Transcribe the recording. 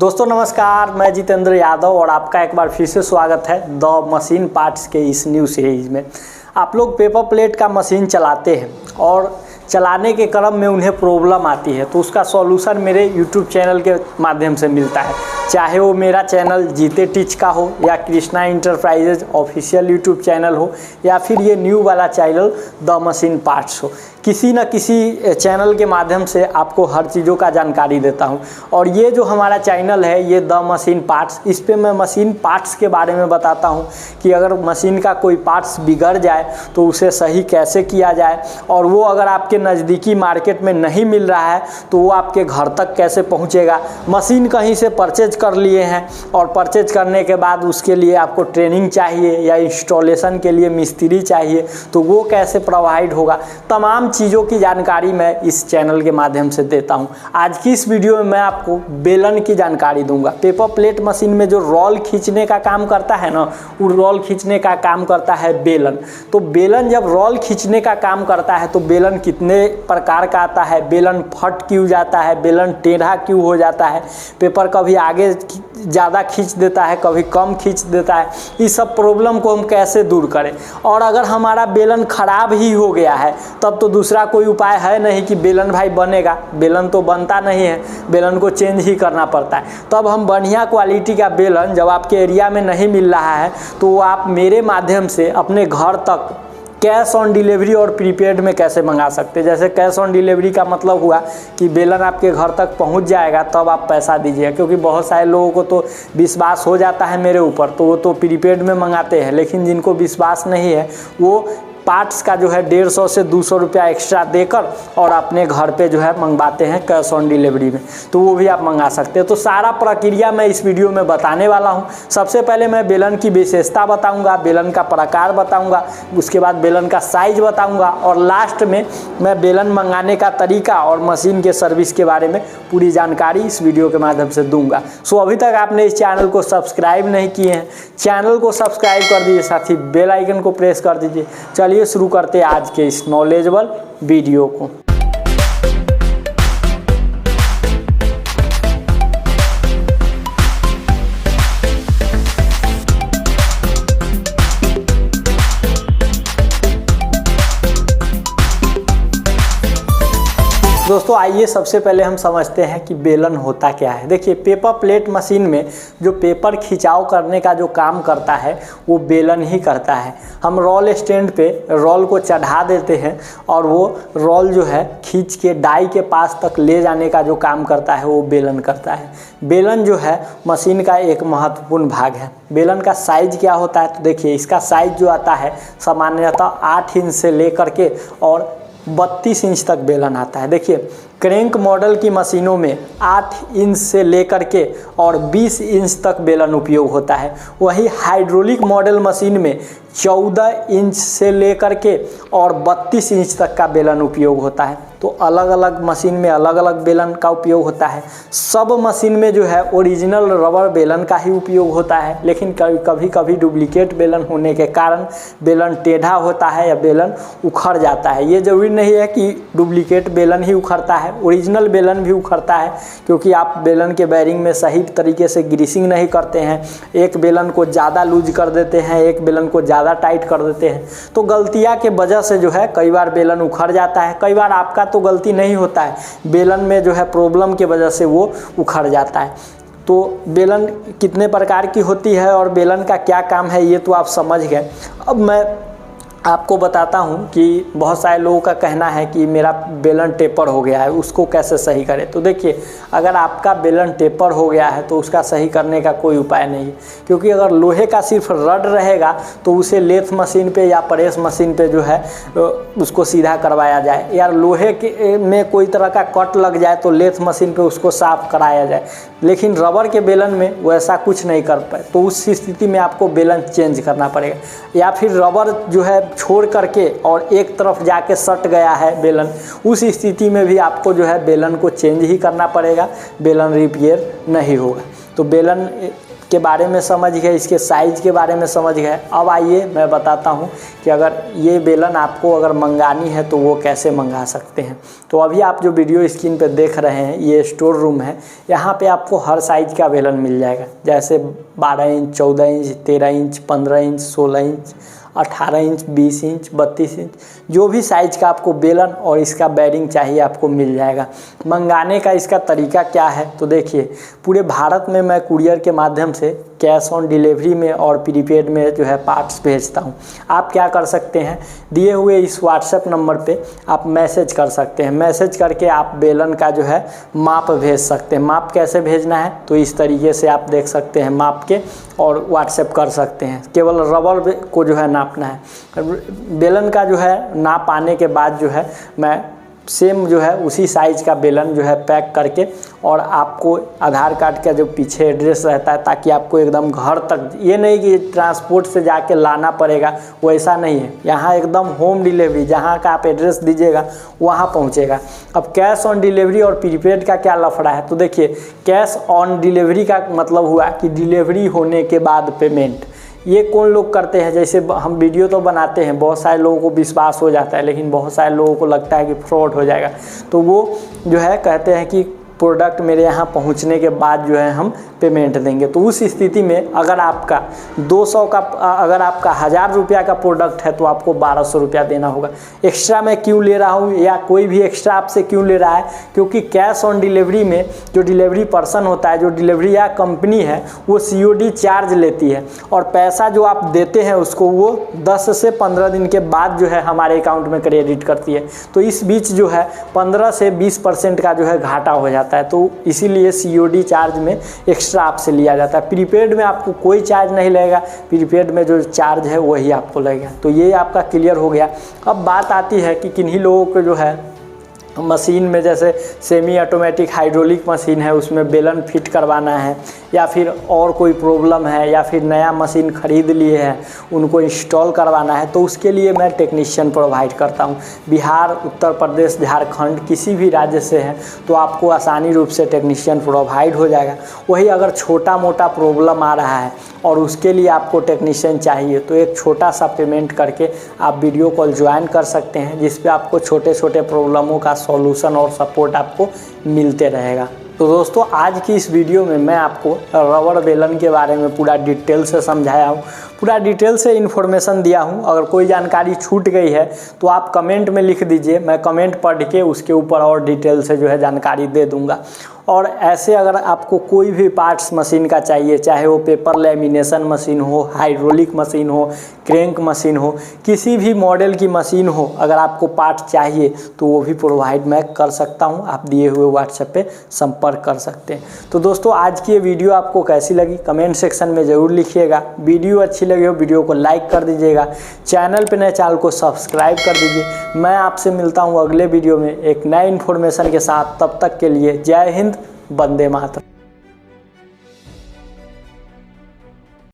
दोस्तों नमस्कार, मैं जितेंद्र यादव और आपका एक बार फिर से स्वागत है द मशीन पार्ट्स के इस न्यू सीरीज में। आप लोग पेपर प्लेट का मशीन चलाते हैं और चलाने के क्रम में उन्हें प्रॉब्लम आती है तो उसका सॉल्यूशन मेरे यूट्यूब चैनल के माध्यम से मिलता है, चाहे वो मेरा चैनल जीते टीच का हो या Krishna enterprises official YouTube channel हो या फिर ये न्यू वाला चैनल द मशीन पार्ट्स हो। किसी न किसी चैनल के माध्यम से आपको हर चीज़ों का जानकारी देता हूं। और ये जो हमारा चैनल है ये द मशीन पार्ट्स, इस पे मैं मशीन पार्ट्स के बारे में बताता हूं कि अगर मशीन का कोई पार्ट्स बिगड़ जाए तो उसे सही कैसे किया जाए, और वो अगर आपके नज़दीकी मार्केट में नहीं मिल रहा है तो वो आपके घर तक कैसे पहुँचेगा। मशीन कहीं से परचेज कर लिए हैं और परचेज करने के बाद उसके लिए आपको ट्रेनिंग चाहिए या इंस्टॉलेशन के लिए मिस्त्री चाहिए तो वो कैसे प्रोवाइड होगा। तमाम चीज़ों की जानकारी मैं इस चैनल के माध्यम से देता हूं। आज की इस वीडियो में मैं आपको बेलन की जानकारी दूंगा। पेपर प्लेट मशीन में जो रोल खींचने का काम करता है ना, वो रोल खींचने का काम करता है बेलन। तो बेलन जब रोल खींचने का काम करता है तो बेलन कितने प्रकार का आता है, बेलन फट क्यों जाता है, बेलन टेढ़ा क्यों हो जाता है, पेपर कभी आगे ज़्यादा खींच देता है कभी कम खींच देता है, इस सब प्रॉब्लम को हम कैसे दूर करें। और अगर हमारा बेलन ख़राब ही हो गया है तब तो दूसरा कोई उपाय है नहीं कि बेलन भाई बनेगा, बेलन तो बनता नहीं है, बेलन को चेंज ही करना पड़ता है। तब हम बढ़िया क्वालिटी का बेलन जब आपके एरिया में नहीं मिल रहा है तो आप मेरे माध्यम से अपने घर तक कैश ऑन डिलीवरी और प्रीपेड में कैसे मंगा सकते हैं। जैसे कैश ऑन डिलीवरी का मतलब हुआ कि बेलन आपके घर तक पहुंच जाएगा तब आप पैसा दीजिएगा, क्योंकि बहुत सारे लोगों को तो विश्वास हो जाता है मेरे ऊपर तो वो तो प्रीपेड में मंगाते हैं, लेकिन जिनको विश्वास नहीं है वो पार्ट्स का जो है 150 से 200 रुपया एक्स्ट्रा देकर और अपने घर पे जो है मंगवाते हैं कैश ऑन डिलीवरी में, तो वो भी आप मंगा सकते हैं। तो सारा प्रक्रिया मैं इस वीडियो में बताने वाला हूं। सबसे पहले मैं बेलन की विशेषता बताऊंगा, बेलन का प्रकार बताऊंगा, उसके बाद बेलन का साइज बताऊंगा और लास्ट में मैं बेलन मंगाने का तरीका और मशीन के सर्विस के बारे में पूरी जानकारी इस वीडियो के माध्यम से दूंगा। सो अभी तक आपने इस चैनल को सब्सक्राइब नहीं किए हैं, चैनल को सब्सक्राइब कर दीजिए, साथ ही बेल आइकन को प्रेस कर दीजिए। चलिए शुरू करते हैं आज के इस नॉलेजेबल वीडियो को। दोस्तों आइए सबसे पहले हम समझते हैं कि बेलन होता क्या है। देखिए पेपर प्लेट मशीन में जो पेपर खिंचाव करने का जो काम करता है वो बेलन ही करता है। हम रोल स्टैंड पे रोल को चढ़ा देते हैं और वो रोल जो है खींच के डाई के पास तक ले जाने का जो काम करता है वो बेलन करता है। बेलन जो है मशीन का एक महत्वपूर्ण भाग है। बेलन का साइज क्या होता है तो देखिए इसका साइज जो आता है सामान्यतः 8 इंच से लेकर के और 32 इंच तक बेलन आता है। देखिए क्रैंक मॉडल की मशीनों में 8 इंच से लेकर के और 20 इंच तक बेलन उपयोग होता है। वही हाइड्रोलिक मॉडल मशीन में 14 इंच से लेकर के और 32 इंच तक का बेलन उपयोग होता है। तो अलग अलग मशीन में अलग अलग बेलन का उपयोग होता है। सब मशीन में जो है ओरिजिनल रबर बेलन का ही उपयोग होता है, लेकिन कभी कभी डुप्लीकेट बेलन होने के कारण बेलन टेढ़ा होता है या बेलन उखड़ जाता है। ये जरूरी नहीं है कि डुप्लीकेट बेलन ही उखड़ता है, ओरिजिनल बेलन भी उखड़ता है, क्योंकि आप बेलन के बेरिंग में सही तरीके से ग्रीसिंग नहीं करते हैं, एक बेलन को ज़्यादा लूज कर देते हैं, एक बेलन को ज़्यादा टाइट कर देते हैं। तो गलतियाँ के वजह से जो है कई बार बेलन उखड़ जाता है, कई बार आपका तो गलती नहीं होता है, बेलन में जो है प्रॉब्लम के वजह से वो उखड़ जाता है। तो बेलन कितने प्रकार की होती है और बेलन का क्या काम है ये तो आप समझ गए। अब मैं आपको बताता हूं कि बहुत सारे लोगों का कहना है कि मेरा बेलन टेपर हो गया है, उसको कैसे सही करें। तो देखिए अगर आपका बेलन टेपर हो गया है तो उसका सही करने का कोई उपाय नहीं है, क्योंकि अगर लोहे का सिर्फ रड रहेगा तो उसे लेथ मशीन पे या प्रेस मशीन पे जो है उसको सीधा करवाया जाए, या लोहे के में कोई तरह का कट लग जाए तो लेथ मशीन पे उसको साफ कराया जाए, लेकिन रबर के बेलन में वैसा कुछ नहीं कर पाए। तो उस स्थिति में आपको बेलन चेंज करना पड़ेगा, या फिर रबर जो है छोड़ करके और एक तरफ जाके सट गया है बेलन, उस स्थिति में भी आपको जो है बेलन को चेंज ही करना पड़ेगा, बेलन रिपेयर नहीं होगा। तो बेलन के बारे में समझ गए, इसके साइज़ के बारे में समझ गए। अब आइए मैं बताता हूँ कि अगर ये बेलन आपको अगर मंगानी है तो वो कैसे मंगा सकते हैं। तो अभी आप जो वीडियो स्क्रीन पे देख रहे हैं ये स्टोर रूम है। यहाँ पे आपको हर साइज़ का बेलन मिल जाएगा, जैसे 12 inch, 14 inch, 13 inch, 15 inch, 16 inch, 18 inch, 20 inch, 32 inch, जो भी साइज़ का आपको बेलन और इसका बेरिंग चाहिए आपको मिल जाएगा। मंगाने का इसका तरीका क्या है तो देखिए, पूरे भारत में मैं कुरियर के माध्यम से कैश ऑन डिलीवरी में और प्रीपेड में जो है पार्ट्स भेजता हूं। आप क्या कर सकते हैं, दिए हुए इस व्हाट्सएप नंबर पे आप मैसेज कर सकते हैं। मैसेज करके आप बेलन का जो है माप भेज सकते हैं। माप कैसे भेजना है तो इस तरीके से आप देख सकते हैं, माप के और व्हाट्सएप कर सकते हैं। केवल रबर को जो है नापना है। बेलन का जो है नाप आने के बाद जो है मैं सेम जो है उसी साइज़ का बेलन जो है पैक करके, और आपको आधार कार्ड का जो पीछे एड्रेस रहता है ताकि आपको एकदम घर तक, ये नहीं कि ट्रांसपोर्ट से जाके लाना पड़ेगा, वो ऐसा नहीं है। यहाँ एकदम होम डिलीवरी, जहाँ का आप एड्रेस दीजिएगा वहाँ पहुँचेगा। अब कैश ऑन डिलीवरी और प्रीपेड का क्या लफड़ा है तो देखिए, कैश ऑन डिलीवरी का मतलब हुआ कि डिलीवरी होने के बाद पेमेंट। ये कौन लोग करते हैं, जैसे हम वीडियो तो बनाते हैं, बहुत सारे लोगों को विश्वास हो जाता है, लेकिन बहुत सारे लोगों को लगता है कि फ्रॉड हो जाएगा, तो वो जो है कहते हैं कि प्रोडक्ट मेरे यहाँ पहुँचने के बाद जो है हम पेमेंट देंगे। तो उस स्थिति में अगर आपका 200 का, अगर आपका 1000 रुपया का प्रोडक्ट है तो आपको 1200 रुपया देना होगा। एक्स्ट्रा मैं क्यों ले रहा हूँ या कोई भी एक्स्ट्रा आपसे क्यों ले रहा है, क्योंकि कैश ऑन डिलीवरी में जो डिलीवरी पर्सन होता है, जो डिलीवरी या कंपनी है, वो COD चार्ज लेती है, और पैसा जो आप देते हैं उसको वो 10 से 15 दिन के बाद जो है हमारे अकाउंट में क्रेडिट करती है। तो इस बीच जो है 15 से 20% का जो है घाटा हो जाता है। तो इसीलिए COD चार्ज में एक्स्ट्रा आपसे लिया जाता है। प्रीपेड में आपको कोई चार्ज नहीं लगेगा, प्रीपेड में जो चार्ज है वही आपको लगेगा। तो ये आपका क्लियर हो गया। अब बात आती है कि किन्हीं लोगों को जो है मशीन में, जैसे सेमी ऑटोमेटिक हाइड्रोलिक मशीन है, उसमें बेलन फिट करवाना है, या फिर और कोई प्रॉब्लम है, या फिर नया मशीन ख़रीद लिए हैं उनको इंस्टॉल करवाना है, तो उसके लिए मैं टेक्नीशियन प्रोवाइड करता हूं। बिहार, उत्तर प्रदेश, झारखंड, किसी भी राज्य से हैं तो आपको आसानी रूप से टेक्नीशियन प्रोवाइड हो जाएगा। वही अगर छोटा मोटा प्रॉब्लम आ रहा है और उसके लिए आपको टेक्नीशियन चाहिए तो एक छोटा सा पेमेंट करके आप वीडियो कॉल ज्वाइन कर सकते हैं, जिस पे आपको छोटे छोटे प्रॉब्लमों का सॉल्यूशन और सपोर्ट आपको मिलते रहेगा। तो दोस्तों, आज की इस वीडियो में मैं आपको रबर बेलन के बारे में पूरा डिटेल से समझाया हूँ, पूरा डिटेल से इन्फॉर्मेशन दिया हूँ। अगर कोई जानकारी छूट गई है तो आप कमेंट में लिख दीजिए, मैं कमेंट पढ़ के उसके ऊपर और डिटेल से जो है जानकारी दे दूँगा। और ऐसे अगर आपको कोई भी पार्ट्स मशीन का चाहिए, चाहे वो पेपर लैमिनेशन मशीन हो, हाइड्रोलिक मशीन हो, क्रैंक मशीन हो, किसी भी मॉडल की मशीन हो, अगर आपको पार्ट चाहिए तो वो भी प्रोवाइड मैं कर सकता हूँ। आप दिए हुए व्हाट्सएप पे संपर्क कर सकते हैं। तो दोस्तों, आज की ये वीडियो आपको कैसी लगी कमेंट सेक्शन में ज़रूर लिखिएगा। वीडियो अच्छी लगी हो वीडियो को लाइक कर दीजिएगा, चैनल पे नए चैनल को सब्सक्राइब कर दीजिए। मैं आपसे मिलता हूँ अगले वीडियो में एक नए इन्फॉर्मेशन के साथ। तब तक के लिए जय हिंद, वंदे मातरम।